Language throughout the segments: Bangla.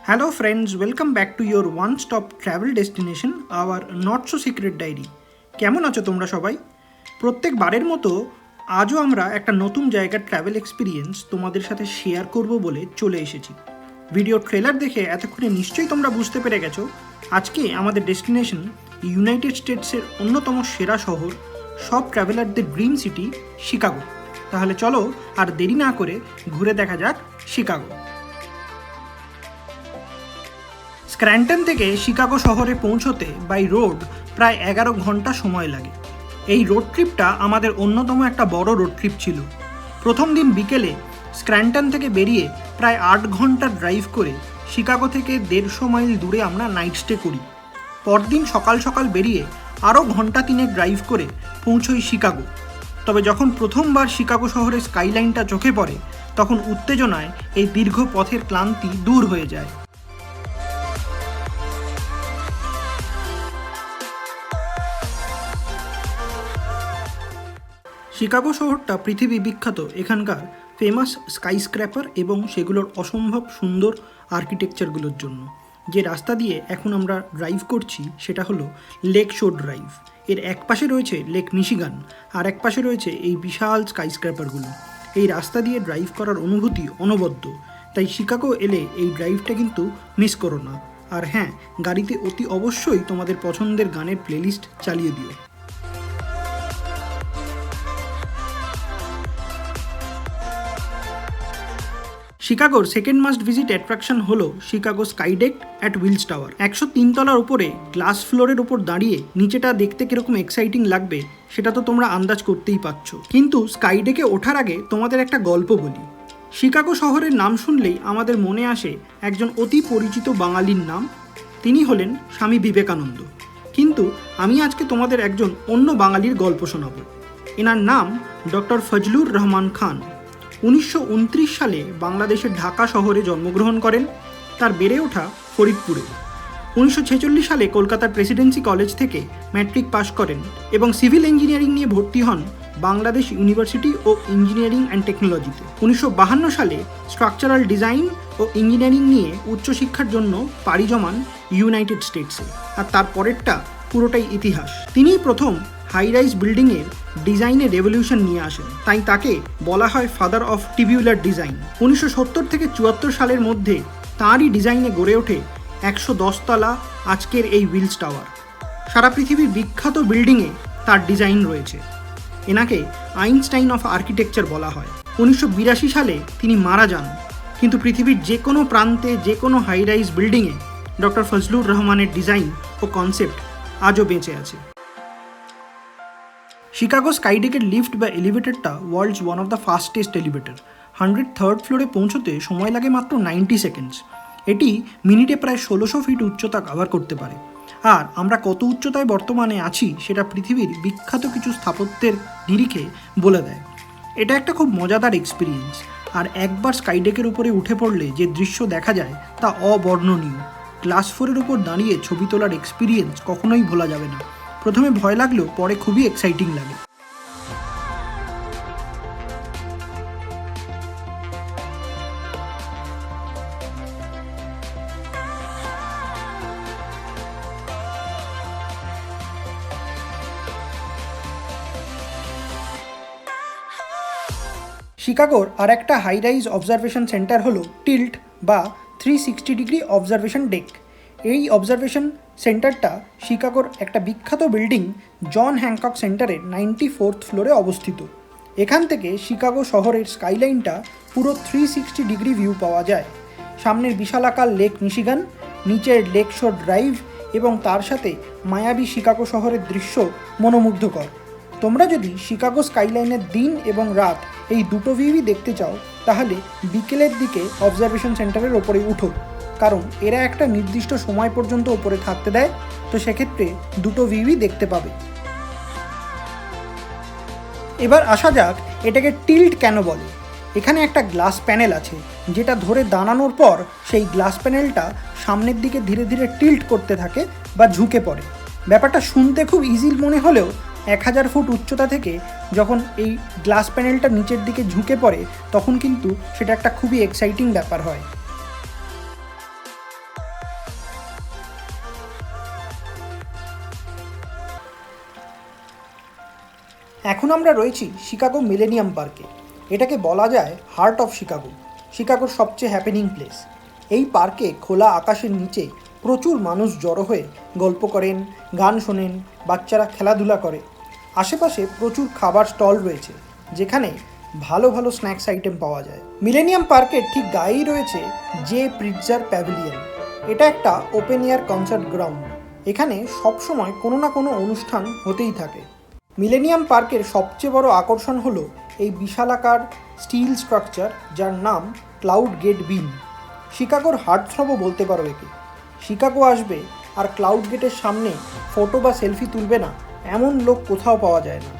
Hello friends, welcome back to your one-stop travel destination, our not so secret diary. কেমন আছো তোমরা সবাই? প্রত্যেকবারের মতো আজও আমরা একটা নতুন জায়গার ট্রাভেল এক্সপিরিয়েন্স তোমাদের সাথে শেয়ার করব বলে চলে এসেছি। ভিডিও ট্রেলার দেখে এতক্ষণে নিশ্চয়ই তোমরা বুঝতে পেরে গেছো আজকে আমাদের ডেস্টিনেশন ইউনাইটেড স্টেটসের অন্যতম সেরা শহর, সব ট্রাভেলারদের ড্রিম সিটি শিকাগো। তাহলে চলো আর দেরি না করে ঘুরে দেখা যাক শিকাগো। স্ক্র্যান্টন থেকে শিকাগো শহরে পৌঁছতে বাই রোড প্রায় 11 ঘন্টা সময় লাগে। এই রোড ট্রিপটা আমাদের অন্যতম একটা বড় রোড ট্রিপ ছিল। প্রথম দিন বিকেলে স্ক্র্যান্টন থেকে বেরিয়ে প্রায় 8 ঘন্টা ড্রাইভ করে শিকাগো থেকে 150 মাইল দূরে আমরা নাইট স্টে করি। পরদিন সকাল সকাল বেরিয়ে আরও ঘন্টা 3 ড্রাইভ করে পৌঁছই শিকাগো। তবে যখন প্রথমবার শিকাগো শহরের স্কাইলাইনটা চোখে পড়ে তখন উত্তেজনায় এই দীর্ঘ পথের ক্লান্তি দূর হয়ে যায়। শিকাগো শহরটা পৃথিবী বিখ্যাত এখানকার ফেমাস স্কাইস্ক্র্যাপার এবং সেগুলোর অসম্ভব সুন্দর আর্কিটেকচারগুলোর জন্য। যে রাস্তা দিয়ে এখন আমরা ড্রাইভ করছি সেটা হলো লেক শোর ড্রাইভ। এর এক পাশে রয়েছে লেক মিশিগান আর এক পাশে রয়েছে এই বিশাল স্কাইস্ক্র্যাপারগুলো। এই রাস্তা দিয়ে ড্রাইভ করার অনুভূতি অনবদ্য, তাই শিকাগো এলে এই ড্রাইভটা কিন্তু মিস করো না। আর হ্যাঁ, গাড়িতে অতি অবশ্যই তোমাদের পছন্দের গানের প্লেলিস্ট চালিয়ে দিও। শিকাগোর সেকেন্ড মাস্ট ভিজিট অ্যাট্রাকশন হলো Chicago Skydeck at Wills tower. 103 তলার উপরে গ্লাস ফ্লোরের উপর দাঁড়িয়ে নিচেটা দেখতে কিরকম এক্সাইটিং লাগবে সেটা তো তোমরা আন্দাজ করতেই পারছো। কিন্তু স্কাইডেকে ওঠার আগে তোমাদের একটা গল্প বলি। শিকাগো শহরের নাম শুনলেই আমাদের মনে আসে একজন অতি পরিচিত বাঙালির নাম, তিনি হলেন স্বামী বিবেকানন্দ। কিন্তু আমি আজকে তোমাদের একজন অন্য বাঙালির গল্প শোনাব। এনার নাম ডক্টর ফজলুর রহমান খান। 1929 সালে বাংলাদেশের ঢাকা শহরে জন্মগ্রহণ করেন। তার বেড়ে ওঠা ফরিদপুরে। 1946 সালে কলকাতার প্রেসিডেন্সি কলেজ থেকে ম্যাট্রিক পাশ করেন এবং সিভিল ইঞ্জিনিয়ারিং নিয়ে ভর্তি হন বাংলাদেশ ইউনিভার্সিটি ও ইঞ্জিনিয়ারিং অ্যান্ড টেকনোলজিতে। 1952 সালে স্ট্রাকচারাল ডিজাইন ও ইঞ্জিনিয়ারিং নিয়ে উচ্চশিক্ষার জন্য পাড়ি জমান ইউনাইটেড স্টেটসে। আর তার পরেরটা পুরোটাই ইতিহাস। তিনিই প্রথম হাই রাইজ বিল্ডিংয়ের ডিজাইনে রেভলিউশন নিয়ে আসেন, তাই তাকে বলা হয় ফাদার অফ টিবিউলার ডিজাইন। 1970 থেকে 74 সালের মধ্যে তাঁরই ডিজাইনে গড়ে ওঠে 110 তলা আজকের এই উইলস টাওয়ার। সারা পৃথিবীর বিখ্যাত বিল্ডিংয়ে তার ডিজাইন রয়েছে। এনাকে আইনস্টাইন অফ আর্কিটেকচার বলা হয়। 1982 সালে তিনি মারা যান, কিন্তু পৃথিবীর যে কোনো প্রান্তে যে কোনো হাই রাইজ বিল্ডিংয়ে ডক্টর ফজলুর রহমানের ডিজাইন ও কনসেপ্ট আজও বেঁচে আছে। শিকাগো স্কাইডেকের লিফট বা এলিভেটরটা world's one of the fastest elevator. 103rd ফ্লোরে পৌঁছতে সময় লাগে মাত্র 90 সেকেন্ডস। এটি মিনিটে প্রায় 1600 ফিট উচ্চতা কভার করতে পারে। আর আমরা কত উচ্চতায় বর্তমানে আছি সেটা পৃথিবীর বিখ্যাত কিছু স্থাপত্যের নিরিখে বলে দেয়। এটা একটা খুব মজাদার এক্সপিরিয়েন্স। আর একবার স্কাইডেকের উপরে উঠে পড়লে যে দৃশ্য দেখা যায় তা অবর্ণনীয়। গ্লাস ফ্লোরের উপর দাঁড়িয়ে ছবি তোলার এক্সপিরিয়েন্স কখনোই ভোলা যাবে না। প্রথমে ভয় লাগলেও পরে খুবই এক্সাইটিং লাগে। শিকাগোর আর একটা হাই রাইজ অবজারভেশন সেন্টার হলো টিল্ট বা 360 ডিগ্রি অবজারভেশন ডেক। এই অবজারভেশন সেন্টারটা শিকাগোর একটা বিখ্যাত বিল্ডিং জন হ্যানকক সেন্টারের 94th ফ্লোরে অবস্থিত। এখান থেকে শিকাগো শহরের স্কাইলাইনটা পুরো 360 ডিগ্রি ভিউ পাওয়া যায়। সামনের বিশালাকার লেক মিশিগান, নিচের লেক শোর ড্রাইভ এবং তার সাথে মায়াবী শিকাগো শহরের দৃশ্য মনোমুগ্ধকর। তোমরা যদি শিকাগো স্কাইলাইনের দিন এবং রাত এই দুটো ভিউই দেখতে চাও তাহলে বিকেলের দিকে অবজারভেশন সেন্টারের ওপরে উঠো, কারণ এরা একটা নির্দিষ্ট সময় পর্যন্ত ওপরে থাকতে দেয়, তো সেক্ষেত্রে দুটো ভিউই দেখতে পাবে। এবার আসা যাক এটাকে টিল্ট কেন বলে। এখানে একটা গ্লাস প্যানেল আছে যেটা ধরে দাঁড়ানোর পর সেই গ্লাস প্যানেলটা সামনের দিকে ধীরে ধীরে টিল্ট করতে থাকে বা ঝুঁকে পড়ে। ব্যাপারটা শুনতে খুব ইজি মনে হলেও 1000 ফুট উচ্চতা থেকে যখন এই গ্লাস প্যানেলটা নিচের দিকে ঝুঁকে পড়ে তখন কিন্তু সেটা একটা খুবই এক্সাইটিং ব্যাপার হয়। এখন আমরা রয়েছি শিকাগো মিলেনিয়াম পার্কে। এটাকে বলা যায় হার্ট অফ শিকাগো, শিকাগোর সবচেয়ে হ্যাপেনিং প্লেস। এই পার্কে খোলা আকাশের নিচে প্রচুর মানুষ জড়ো হয়ে গল্প করেন, গান শোনেন, বাচ্চারা খেলাধুলা করে। আশেপাশে প্রচুর খাবার স্টল রয়েছে যেখানে ভালো ভালো স্ন্যাক্স আইটেম পাওয়া যায়। মিলেনিয়াম পার্কের ঠিক গায়েই রয়েছে জে প্রিটজার প্যাভিলিয়ন। এটা একটা ওপেন এয়ার কনসার্ট গ্রাউন্ড। এখানে সবসময় কোনো না কোনো অনুষ্ঠান হতেই থাকে। মিলেনিয়াম পার্কের সবচেয়ে বড় আকর্ষণ হলো এই বিশালাকার স্টিল স্ট্রাকচার যার নাম ক্লাউড গেট বিম। শিকাগোর হার্টথ্রবও বলতে পারো একে। শিকাগো আসবে আর ক্লাউড গেটের সামনে ফটো বা সেলফি তুলবে না এমন লোক কোথাও পাওয়া যায় না।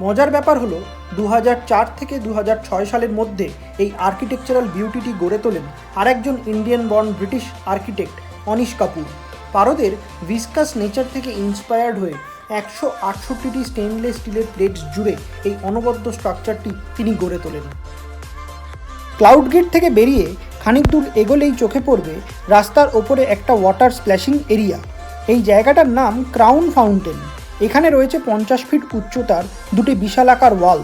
মজার ব্যাপার হলো 2004 থেকে 2006 সালের মধ্যে এই আর্কিটেকচারাল বিউটিটি গড়ে তোলেন আরেকজন Indian born British architect Anish Kapoor. পারদের ভিসকাস নেচার থেকে ইন্সপায়ার্ড হয়ে 168টি স্টেনলেস স্টিলের প্লেটস জুড়ে এই অনবদ্য স্ট্রাকচারটি তিনি গড়ে তোলেন। ক্লাউড গেট থেকে বেরিয়ে খানিক দূর এগোলেই চোখে পড়বে রাস্তার ওপরে একটা ওয়াটার স্প্ল্যাশিং এরিয়া। এই জায়গাটার নাম ক্রাউন ফাউন্টেন। এখানে রয়েছে 50 ফিট উচ্চতার দুটি বিশালাকার ওয়াল,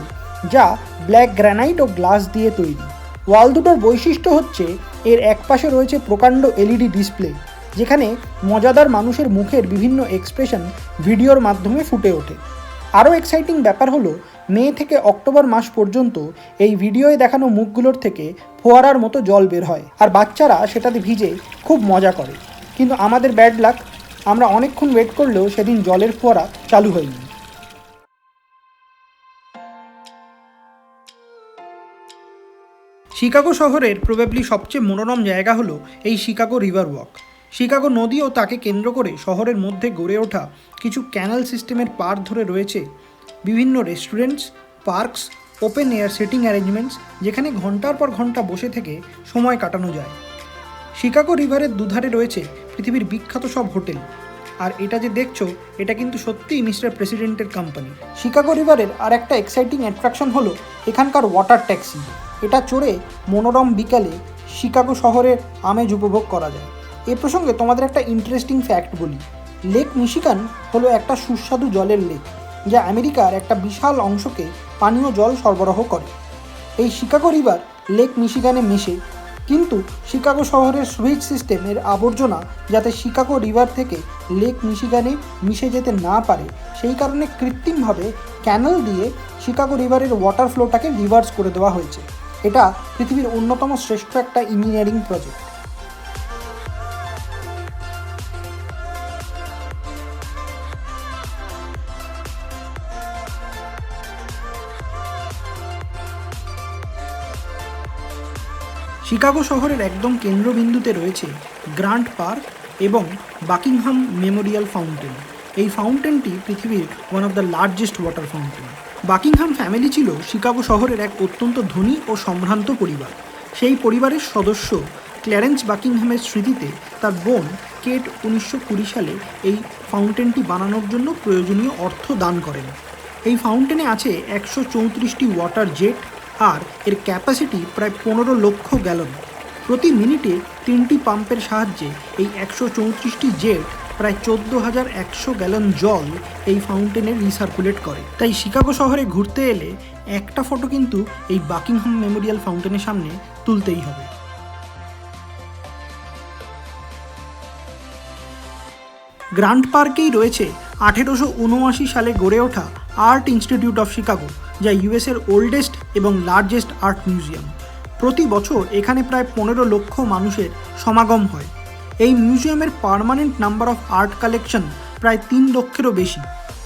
যা ব্ল্যাক গ্রানাইট ও গ্লাস দিয়ে তৈরি। ওয়াল দুটোর বৈশিষ্ট্য হচ্ছে এর একপাশে রয়েছে প্রকাণ্ড এলইডি ডিসপ্লে, যেখানে মজাদার মানুষের মুখের বিভিন্ন এক্সপ্রেশন ভিডিওর মাধ্যমে ফুটে ওঠে। আরও এক্সাইটিং ব্যাপার হলো মে থেকে অক্টোবর মাস পর্যন্ত এই ভিডিওয় দেখানো মুখগুলোর থেকে ফোয়ারার মতো জল বের হয়, আর বাচ্চারা সেটাতে ভিজে খুব মজা করে। কিন্তু আমাদের ব্যাড লাক, আমরা অনেকক্ষণ ওয়েট করলেও সেদিন জলের ফোয়ারা চালু হয়নি। শিকাগো শহরের প্রবাবলি সবচেয়ে মনোরম জায়গা হলো এই শিকাগো রিভার ওয়াক। শিকাগো নদী ও তাকে কেন্দ্র করে শহরের মধ্যে গড়ে ওঠা কিছু ক্যানাল সিস্টেমের পার ধরে রয়েছে বিভিন্ন restaurants, parks, open air seating arrangements, যেখানে ঘন্টার পর ঘন্টা বসে থেকে সময় কাটানো যায়। শিকাগো রিভারের দুধারে রয়েছে পৃথিবীর বিখ্যাত সব হোটেল। আর এটা যে দেখছো, এটা কিন্তু সত্যিই মিস্টার প্রেসিডেন্টের কোম্পানি। শিকাগো রিভারের আর একটা এক্সাইটিং অ্যাট্রাকশন হলো এখানকার ওয়াটার ট্যাক্সি। এটা চড়ে মনোরম বিকালে শিকাগো শহরের আমেজ উপভোগ করা যায়। এ প্রসঙ্গে তোমাদের একটা ইন্টারেস্টিং ফ্যাক্ট বলি। লেক মিশিগান হলো একটা সুস্বাদু জলের লেক, যা আমেরিকার একটা বিশাল অংশকে পানীয় জল সরবরাহ করে। এই শিকাগো রিভার লেক মিশিগানে মেশে, কিন্তু শিকাগো শহরের সুইচ সিস্টেমের আবর্জনা যাতে শিকাগো রিভার থেকে লেক মিশিগানে মিশে যেতে না পারে, সেই কারণে কৃত্রিমভাবে ক্যানেল দিয়ে শিকাগো রিভারের ওয়াটার ফ্লোটাকে রিভার্স করে দেওয়া হয়েছে। এটা পৃথিবীর অন্যতম শ্রেষ্ঠ একটা ইঞ্জিনিয়ারিং প্রজেক্ট। শিকাগো শহরের একদম কেন্দ্রবিন্দুতে রয়েছে গ্রান্ট পার্ক এবং বাকিংহাম মেমোরিয়াল ফাউন্টেন। এই ফাউন্টেনটি পৃথিবীর one of the largest water fountain. Buckingham family ছিল শিকাগো শহরের এক অত্যন্ত ধনী ও সম্ভ্রান্ত পরিবার। সেই পরিবারের সদস্য ক্ল্যারেন্স বাকিংহামের স্মৃতিতে তার বোন কেট 1920 সালে এই ফাউন্টেনটি বানানোর জন্য প্রয়োজনীয় অর্থ দান করেন। এই ফাউন্টেনে আছে 134টি ওয়াটার জেট, আর এর ক্যাপাসিটি প্রায় 15 লক্ষ গ্যালন। প্রতি মিনিটে 3টি পাম্পের সাহায্যে এই 134টি জেট প্রায় 14,100 গ্যালন জল এই ফাউন্টেনে রিসার্কুলেট করে। তাই শিকাগো শহরে ঘুরতে এলে একটা ফটো কিন্তু এই বাকিংহাম মেমোরিয়াল ফাউন্টেনের সামনে তুলতেই হবে। গ্রান্ট পার্কেই রয়েছে 1879 সালে গড়ে ওঠা আর্ট ইনস্টিটিউট অফ শিকাগো, যা ইউএসের ওল্ডেস্ট এবং লার্জেস্ট আর্ট মিউজিয়াম। প্রতি বছর এখানে প্রায় 15 লক্ষ মানুষের সমাগম হয়। এই মিউজিয়ামের permanent number of art collection প্রায় 3 লক্ষেরও বেশি।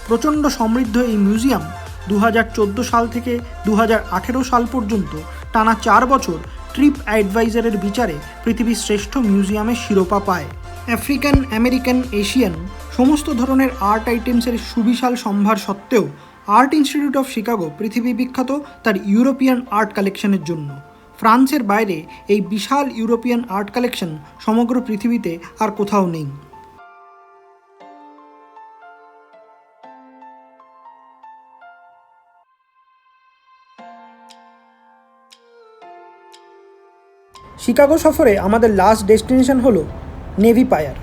প্রচণ্ড সমৃদ্ধ এই মিউজিয়াম 2014 সাল থেকে 2018 সাল পর্যন্ত টানা 4 বছর ট্রিপ অ্যাডভাইজারের বিচারে পৃথিবীর শ্রেষ্ঠ মিউজিয়ামের শিরোপা পায়। আফ্রিকান, আমেরিকান, এশিয়ান সমস্ত ধরনের আর্ট আইটেমসের সুবিশাল সম্ভার সত্ত্বেও আর্ট ইনস্টিটিউট অফ শিকাগো পৃথিবী বিখ্যাত তার ইউরোপিয়ান আর্ট কালেকশনের জন্য। ফ্রান্সের বাইরে এই বিশাল ইউরোপিয়ান আর্ট কালেকশন সমগ্র পৃথিবীতে আর কোথাও নেই। শিকাগো সফরে আমাদের লাস্ট ডেস্টিনেশন হলো নেভি পায়ার।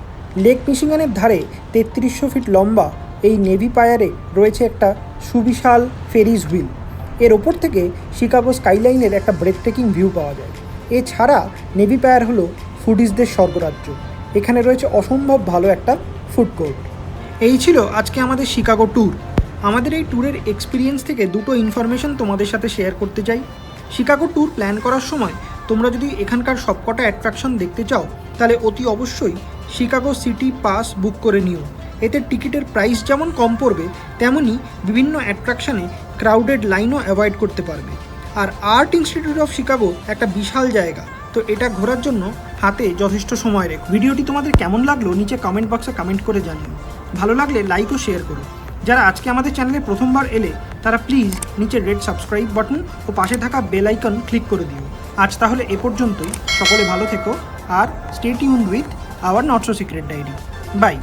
লেক মিশিগানের ধারে 3300 ফিট লম্বা এই নেভি পায়ারে রয়েছে একটা সুবিশাল ফেরিস হুইল। এর ওপর থেকে শিকাগো স্কাইলাইনের একটা ব্রেথটেকিং ভিউ পাওয়া যায়। এছাড়া নেভি পায়ার হলো ফুডিজদের স্বর্গরাজ্য। এখানে রয়েছে অসম্ভব ভালো একটা ফুড কোর্ট। এই ছিল আজকে আমাদের শিকাগো ট্যুর। আমাদের এই ট্যুরের এক্সপিরিয়েন্স থেকে দুটো ইনফরমেশন তোমাদের সাথে শেয়ার করতে চাই। শিকাগো ট্যুর প্ল্যান করার সময় তোমরা যদি এখানকার সবকটা অ্যাট্রাকশন দেখতে চাও তাহলে অতি অবশ্যই শিকাগো সিটি পাস বুক করে নিও। এতে টিকিটের প্রাইস যেমন কম পড়বে, তেমনই বিভিন্ন অ্যাট্রাকশানে ক্রাউডেড লাইনও অ্যাভয়েড করতে পারবে। আর আর্ট ইনস্টিটিউট অফ শিকাগো একটা বিশাল জায়গা, তো এটা ঘোরার জন্য হাতে যথেষ্ট সময় রেখো। ভিডিওটি তোমাদের কেমন লাগলো নিচে কমেন্ট বক্সে কমেন্ট করে জানিও। ভালো লাগলে লাইক ও শেয়ার করো। যারা আজকে আমাদের চ্যানেলে প্রথমবার এলে তারা প্লিজ নিচে রেড সাবস্ক্রাইব বাটন ও পাশে থাকা বেল আইকন ক্লিক করে দিও। আজ তাহলে এ পর্যন্তই। সকলে ভালো থেকো আর stay tuned with our not so secret diary. By.